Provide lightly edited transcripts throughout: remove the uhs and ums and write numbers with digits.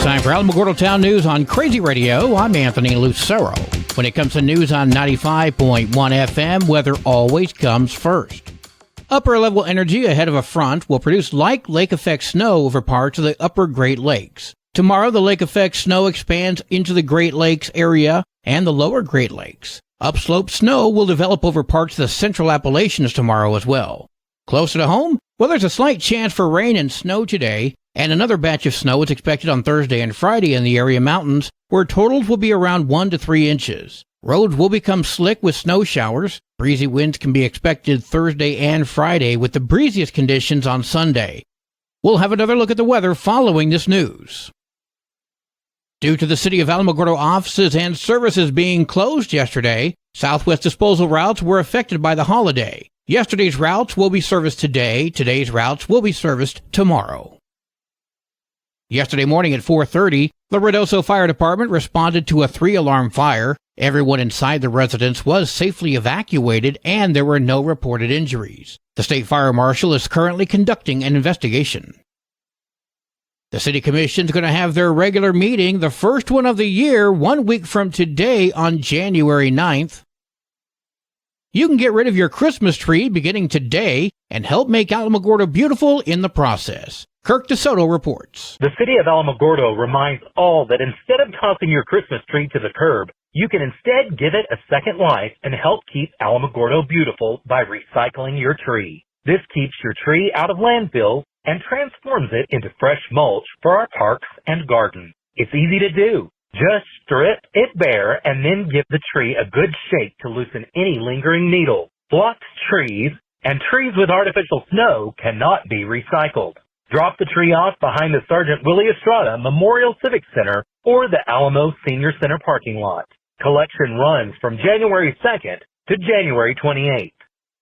Time for Alamogordo Town News on Crazy Radio. I'm Anthony Lucero. When it comes to news on 95.1 FM, weather always comes first. Upper level energy ahead of a front will produce light lake effect snow over parts of the upper Great Lakes. Tomorrow, the lake effect snow expands into the Great Lakes area and the lower Great Lakes. Upslope snow will develop over parts of the central Appalachians tomorrow as well. Closer to home, well, there's a slight chance for rain and snow today, and another batch of snow is expected on Thursday and Friday in the area mountains, where totals will be around 1 to 3 inches. Roads will become slick with snow showers. Breezy winds can be expected Thursday and Friday, with the breeziest conditions on Sunday. We'll have another look at the weather following this news. Due to the City of Alamogordo offices and services being closed yesterday, Southwest disposal routes were affected by the holiday. Yesterday's routes will be serviced today. Today's routes will be serviced tomorrow. Yesterday morning at 4:30, the Ruidoso Fire Department responded to a 3-alarm fire. Everyone inside the residence was safely evacuated, and there were no reported injuries. The state fire marshal is currently conducting an investigation. The City Commission is going to have their regular meeting, the first one of the year, 1 week from today on January 9th. You can get rid of your Christmas tree beginning today and help make Alamogordo beautiful in the process. Kirk DeSoto reports. The City of Alamogordo reminds all that instead of tossing your Christmas tree to the curb, you can instead give it a second life and help keep Alamogordo beautiful by recycling your tree. This keeps your tree out of landfills and transforms it into fresh mulch for our parks and gardens. It's easy to do. Just strip it bare and then give the tree a good shake to loosen any lingering needles. Blocked trees and trees with artificial snow cannot be recycled. Drop the tree off behind the Sergeant Willie Estrada Memorial Civic Center or the Alamo Senior Center parking lot. Collection runs from January 2nd to January 28th.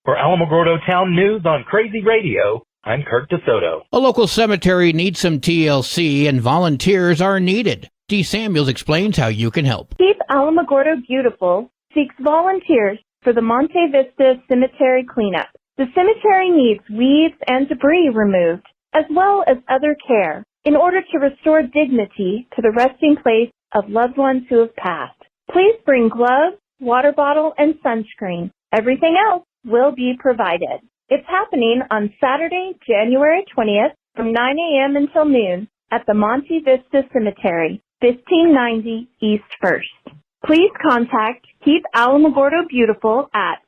For Alamogordo Town News on Crazy Radio, I'm Kirk DeSoto. A local cemetery needs some TLC and volunteers are needed. Dee Samuels explains how you can help. Keep Alamogordo Beautiful seeks volunteers for the Monte Vista Cemetery cleanup. The cemetery needs weeds and debris removed, as well as other care, in order to restore dignity to the resting place of loved ones who have passed. Please bring gloves, water bottle, and sunscreen. Everything else will be provided. It's happening on Saturday, January 20th from 9 a.m. until noon at the Monte Vista Cemetery, 1590 East 1st. Please contact Keep Alamogordo Beautiful at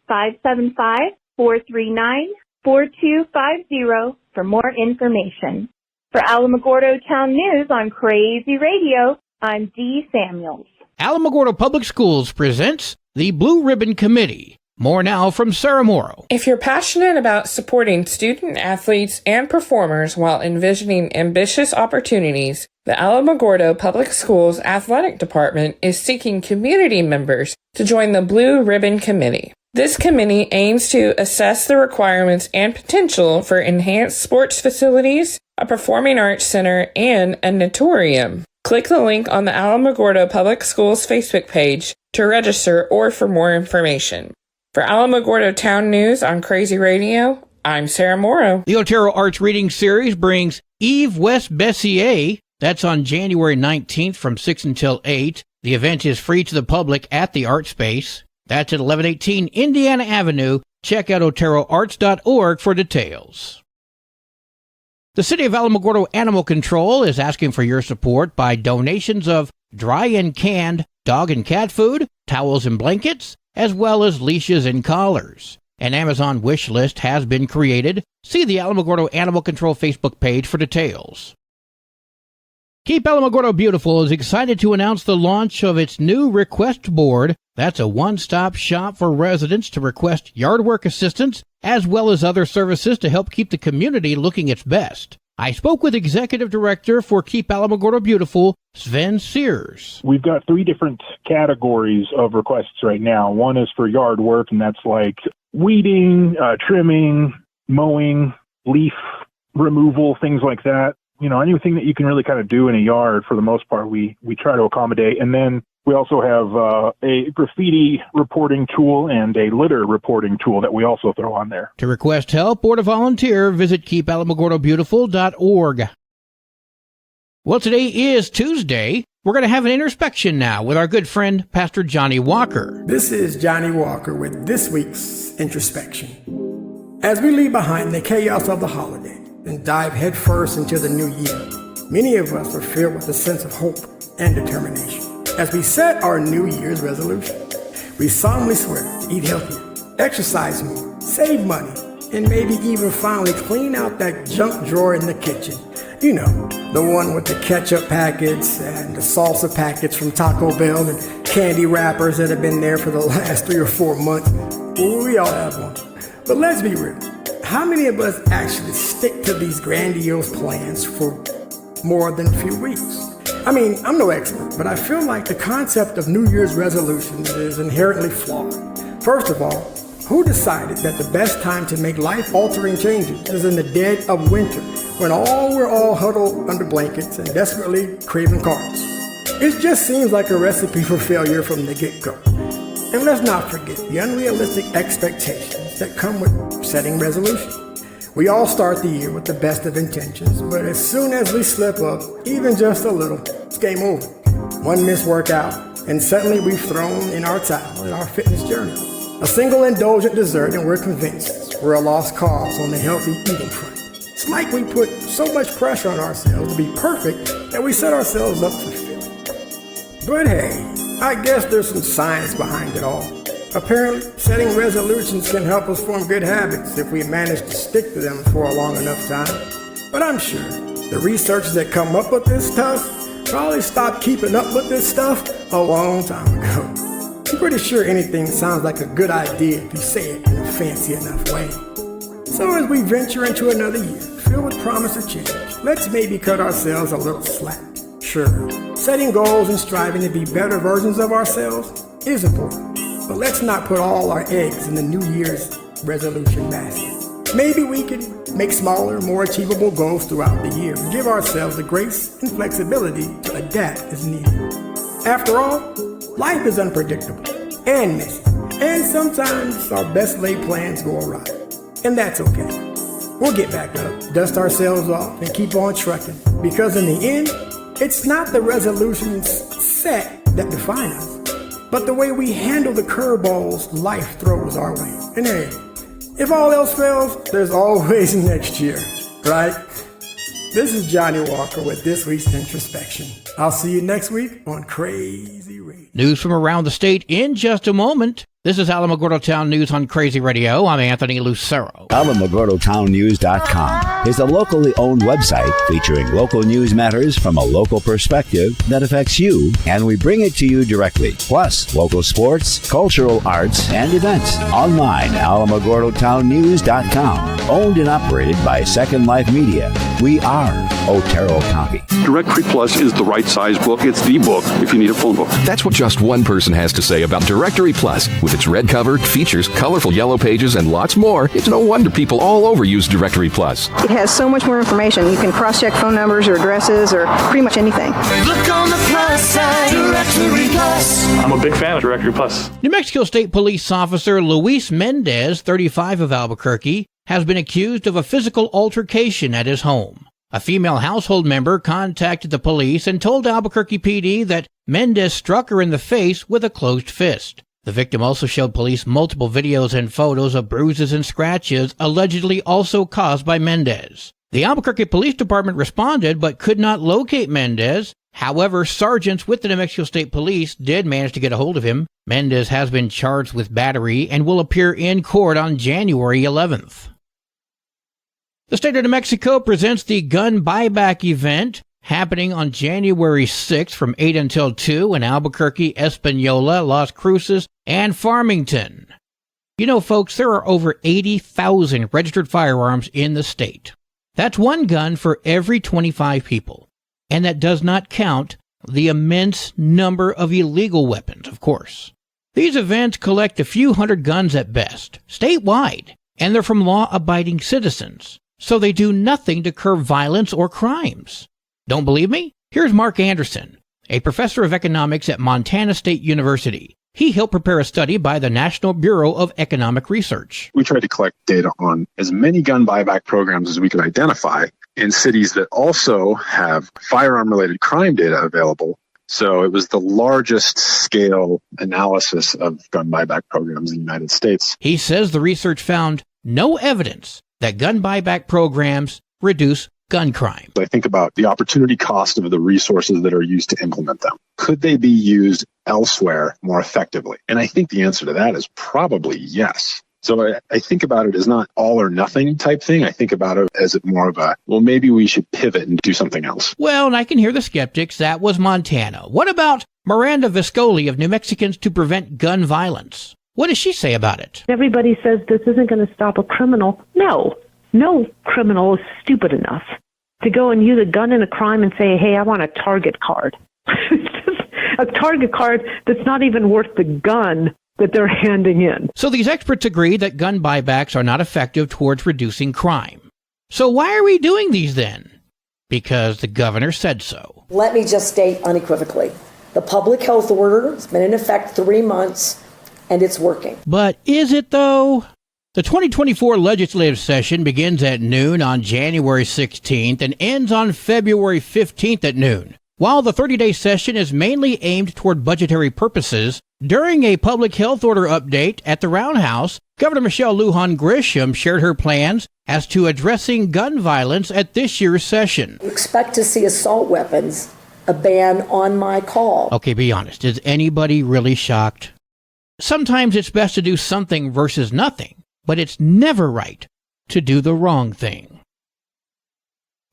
575-439-4250 for more information. For Alamogordo Town News on Crazy Radio, I'm Dee Samuels. Alamogordo Public Schools presents the Blue Ribbon Committee. More now from Sarah Morrow. If you're passionate about supporting student athletes and performers while envisioning ambitious opportunities, the Alamogordo Public Schools Athletic Department is seeking community members to join the Blue Ribbon Committee. This committee aims to assess the requirements and potential for enhanced sports facilities, a performing arts center, and a natatorium. Click the link on the Alamogordo Public Schools Facebook page to register or for more information. For Alamogordo Town News on Crazy Radio, I'm Sarah Morrow. The Otero Arts Reading Series brings Eve West Bessier. That's on January 19th from 6 until 8. The event is free to the public at the Art Space. That's at 1118 Indiana Avenue. Check out oteroarts.org for details. The City of Alamogordo Animal Control is asking for your support by donations of dry and canned dog and cat food, towels and blankets, as well as leashes and collars. An Amazon wish list has been created. See the Alamogordo Animal Control Facebook page for details. Keep Alamogordo Beautiful is excited to announce the launch of its new request board. That's a one-stop shop for residents to request yard work assistance, as well as other services to help keep the community looking its best. I spoke with Executive Director for Keep Alamogordo Beautiful, Sven Sears. We've got 3 different categories of requests right now. One is for yard work, and that's like weeding, trimming, mowing, leaf removal, things like that. You know, anything that you can really kind of do in a yard, for the most part, we try to accommodate. And then we also have a graffiti reporting tool and a litter reporting tool that we also throw on there. To request help or to volunteer, visit keepalamogordobeautiful.org. Well, today is Tuesday. We're going to have an introspection now with our good friend, Pastor Johnny Walker. This is Johnny Walker with this week's introspection. As we leave behind the chaos of the holiday and dive headfirst into the new year, many of us are filled with a sense of hope and determination. As we set our New Year's resolution, we solemnly swear to eat healthier, exercise more, save money, and maybe even finally clean out that junk drawer in the kitchen. You know, the one with the ketchup packets and the salsa packets from Taco Bell and candy wrappers that have been there for the last 3 or 4 months. We all have one. But let's be real. How many of us actually stick to these grandiose plans for more than a few weeks? I mean, I'm no expert, but I feel like the concept of New Year's resolutions is inherently flawed. First of all, who decided that the best time to make life-altering changes is in the dead of winter, when we're all huddled under blankets and desperately craving carbs? It just seems like a recipe for failure from the get-go. And let's not forget the unrealistic expectations that come with setting resolutions. We all start the year with the best of intentions, but as soon as we slip up, even just a little, it's game over. One missed workout, and suddenly we've thrown in our towel in our fitness journey. A single indulgent dessert and we're convinced we're a lost cause on the healthy eating front. It's like we put so much pressure on ourselves to be perfect that we set ourselves up for failure. But hey, I guess there's some science behind it all. Apparently, setting resolutions can help us form good habits if we manage to stick to them for a long enough time. But I'm sure the researchers that come up with this stuff probably stopped keeping up with this stuff a long time ago. I'm pretty sure anything sounds like a good idea if you say it in a fancy enough way. So as we venture into another year, filled with promise of change, let's maybe cut ourselves a little slack. Sure, setting goals and striving to be better versions of ourselves is important, but let's not put all our eggs in the New Year's resolution basket. Maybe we can make smaller, more achievable goals throughout the year and give ourselves the grace and flexibility to adapt as needed. After all, life is unpredictable and messy, and sometimes our best laid plans go awry. And that's okay. We'll get back up, dust ourselves off, and keep on trucking, because in the end, it's not the resolutions set that define us, but the way we handle the curveballs life throws our way. And hey, if all else fails, there's always next year, right? This is Johnny Walker with this week's introspection. I'll see you next week on Crazy Radio. News from around the state in just a moment. This is Alamogordo Town News on Crazy Radio. I'm Anthony Lucero. AlamogordoTownNews.com is a locally owned website featuring local news matters from a local perspective that affects you, and we bring it to you directly. Plus, local sports, cultural arts, and events. Online, AlamogordoTownNews.com. Owned and operated by Second Life Media. We are Otero County. Directory Plus is the right size book. It's the book if you need a full book. That's what just one person has to say about Directory Plus. With its red cover, features, colorful yellow pages, and lots more, it's no wonder people all over use Directory Plus. It has so much more information. You can cross-check phone numbers or addresses or pretty much anything. Look on the plus side, Directory Plus. I'm a big fan of Directory Plus. New Mexico State Police Officer Luis Mendez, 35 of Albuquerque, has been accused of a physical altercation at his home. A female household member contacted the police and told Albuquerque PD that Mendez struck her in the face with a closed fist. The victim also showed police multiple videos and photos of bruises and scratches allegedly also caused by Mendez. The Albuquerque Police Department responded but could not locate Mendez. However, sergeants with the New Mexico State Police did manage to get a hold of him. Mendez has been charged with battery and will appear in court on January 11th. The state of New Mexico presents the gun buyback event happening on January 6th from 8 until 2 in Albuquerque, Espanola, Las Cruces, and Farmington. You know, folks, there are over 80,000 registered firearms in the state. That's one gun for every 25 people. And that does not count the immense number of illegal weapons, of course. These events collect a few hundred guns at best, statewide, and they're from law-abiding citizens. So they do nothing to curb violence or crimes. Don't believe me? Here's Mark Anderson, a professor of economics at Montana State University. He helped prepare a study by the National Bureau of Economic Research. We tried to collect data on as many gun buyback programs as we could identify in cities that also have firearm-related crime data available. So it was the largest scale analysis of gun buyback programs in the United States. He says the research found no evidence that gun buyback programs reduce gun crime. I think about the opportunity cost of the resources that are used to implement them. Could they be used elsewhere more effectively? And I think the answer to that is probably yes. So I think about it as not all or nothing type thing. I think about it as more of a, well, maybe we should pivot and do something else. Well, and I can hear the skeptics. That was Montana. What about Miranda Viscoli of New Mexicans to Prevent Gun Violence? What does she say about it? Everybody says this isn't going to stop a criminal. No criminal is stupid enough to go and use a gun in a crime and say, hey, I want a target card. A target card that's not even worth the gun that they're handing in. So these experts agree that gun buybacks are not effective towards reducing crime. So why are we doing these then? Because the governor said so. Let me just state unequivocally, the public health order has been in effect 3 months and it's working. But is it though? The 2024 legislative session begins at noon on January 16th and ends on February 15th at noon. While the 30-day session is mainly aimed toward budgetary purposes, during a public health order update at the Roundhouse, Governor Michelle Lujan Grisham shared her plans as to addressing gun violence at this year's session. Expect to see assault weapons, a ban on my call. Okay, be honest. Is anybody really shocked? Sometimes it's best to do something versus nothing, but it's never right to do the wrong thing.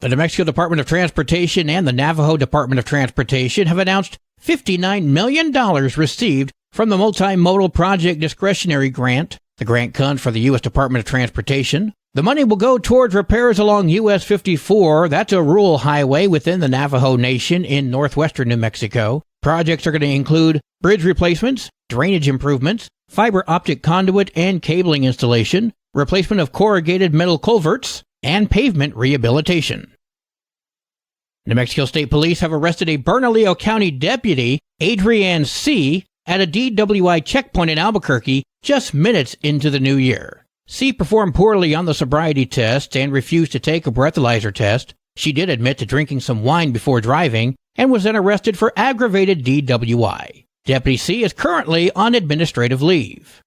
The New Mexico Department of Transportation and the Navajo Department of Transportation have announced $59 million received from the Multimodal Project Discretionary Grant. The grant comes from the U.S. Department of Transportation. The money will go towards repairs along US 54. That's a rural highway within the Navajo Nation in northwestern New Mexico. Projects are going to include bridge replacements, drainage improvements, fiber optic conduit and cabling installation, replacement of corrugated metal culverts, and pavement rehabilitation. New Mexico State Police have arrested a Bernalillo County deputy, Adrienne C., at a DWI checkpoint in Albuquerque just minutes into the new year. C. performed poorly on the sobriety test and refused to take a breathalyzer test. She did admit to drinking some wine before driving and was then arrested for aggravated DWI. Deputy C. is currently on administrative leave.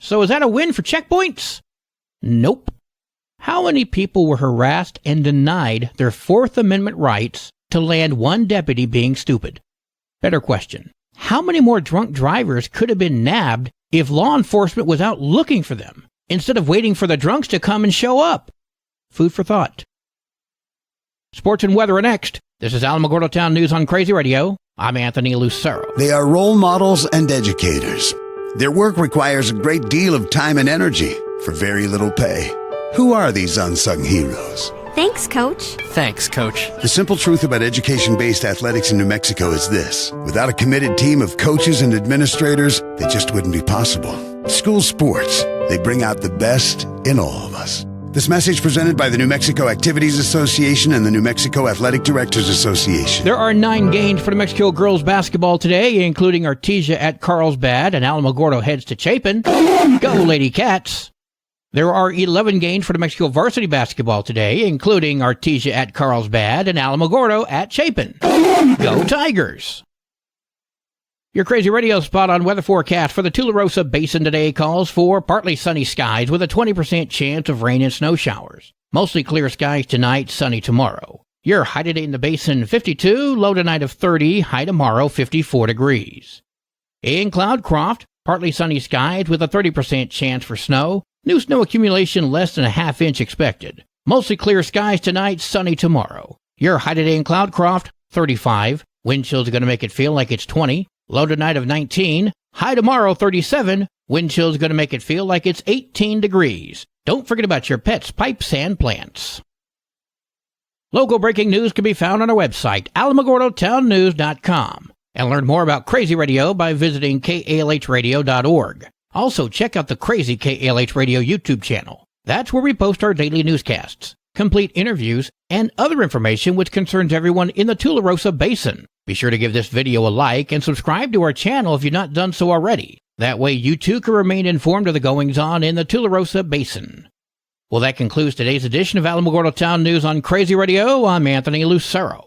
So is that a win for checkpoints? Nope. How many people were harassed and denied their Fourth Amendment rights to land one deputy being stupid? Better question. How many more drunk drivers could have been nabbed if law enforcement was out looking for them instead of waiting for the drunks to come and show up? Food for thought. Sports and weather are next. This is Alamogordo Town News on Crazy Radio. I'm Anthony Lucero. They are role models and educators. Their work requires a great deal of time and energy for very little pay. Who are these unsung heroes? Thanks, Coach. Thanks, Coach. The simple truth about education-based athletics in New Mexico is this. Without a committed team of coaches and administrators, they just wouldn't be possible. School sports, they bring out the best in all of us. This message presented by the New Mexico Activities Association and the New Mexico Athletic Directors Association. There are 9 games for New Mexico girls basketball today, including Artesia at Carlsbad and Alamogordo heads to Chapin. Go, Lady Cats! There are 11 games for New Mexico varsity basketball today, including Artesia at Carlsbad and Alamogordo at Chapin. Go Tigers! Your Crazy Radio spot on weather forecast for the Tularosa Basin today calls for partly sunny skies with a 20% chance of rain and snow showers. Mostly clear skies tonight, sunny tomorrow. Your high today in the basin 52, low tonight of 30, high tomorrow 54 degrees. In Cloudcroft, partly sunny skies with a 30% chance for snow. New snow accumulation less than a ½ inch expected. Mostly clear skies tonight, sunny tomorrow. Your high today in Cloudcroft 35, wind chills are going to make it feel like it's 20. Low tonight of 19, high tomorrow 37, wind chills going to make it feel like it's 18 degrees. Don't forget about your pets, pipes, and plants. Local breaking news can be found on our website, alamogordotownnews.com. And learn more about Crazy Radio by visiting kalhradio.org. Also, check out the Crazy KALH Radio YouTube channel. That's where we post our daily newscasts, complete interviews, and other information which concerns everyone in the Tularosa Basin. Be sure to give this video a like and subscribe to our channel if you've not done so already. That way you too can remain informed of the goings-on in the Tularosa Basin. Well, that concludes today's edition of Alamogordo Town News on Crazy Radio. I'm Anthony Lucero.